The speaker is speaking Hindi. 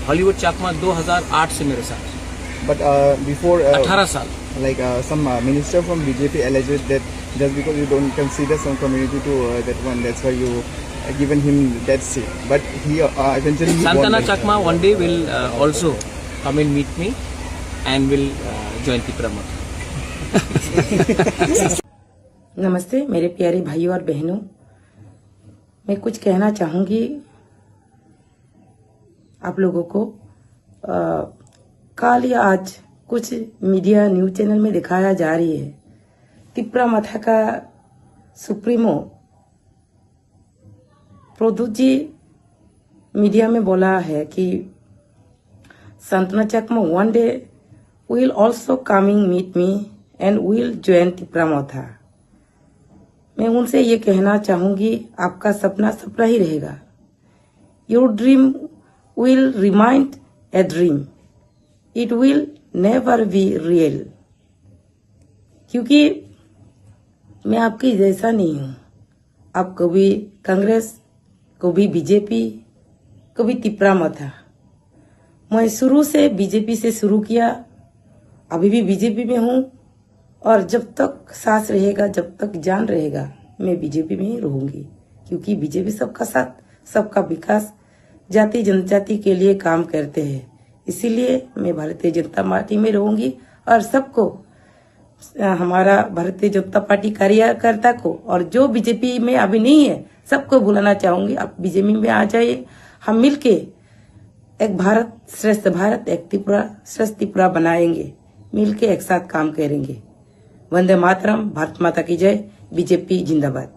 हॉलीवुड चकमा 2008 से मेरे साथ। But before 18 साल। like some minister from BJP alleged that just because you don't consider some community to that one, that's why you given him that seat. But he eventually Santana Chakma one day will also come and meet me and will join the promote. नमस्ते मेरे प्यारे भाइयों और बहनों, मैं कुछ कहना चाहूंगी आप लोगों को। कल या आज कुछ मीडिया न्यूज चैनल में दिखाया जा रही है तिप्रा मथा का सुप्रीमो प्रदूत जी मीडिया में बोला है कि Santana Chakma one day will also coming meet me and will join Tipra Motha. मैं उनसे ये कहना चाहूंगी, आपका सपना सपना ही रहेगा। Your dream will remind a dream, it will never be real. क्योंकि मैं आपकी जैसा नहीं हूं। आप कभी कांग्रेस, कभी बीजेपी, कभी तिप्रा मथा। मैं शुरू से बीजेपी से शुरू किया, अभी भी बीजेपी में हूं और जब तक सांस रहेगा, जब तक जान रहेगा, मैं बीजेपी में ही रहूंगी। क्योंकि बीजेपी सबका साथ, सबका विकास, जाति जनजाति के लिए काम करते हैं। इसीलिए मैं भारतीय जनता पार्टी में रहूंगी और सबको, हमारा भारतीय जनता पार्टी कार्यकर्ता को और जो बीजेपी में अभी नहीं है सबको बुलाना चाहूंगी, आप बीजेपी में आ जाइए। हम मिलके एक भारत श्रेष्ठ भारत, एक त्रिपुरा श्रेष्ठ त्रिपुरा बनाएंगे, मिलके एक साथ काम करेंगे। वंदे मातरम, भारत माता की जय, बीजेपी जिंदाबाद।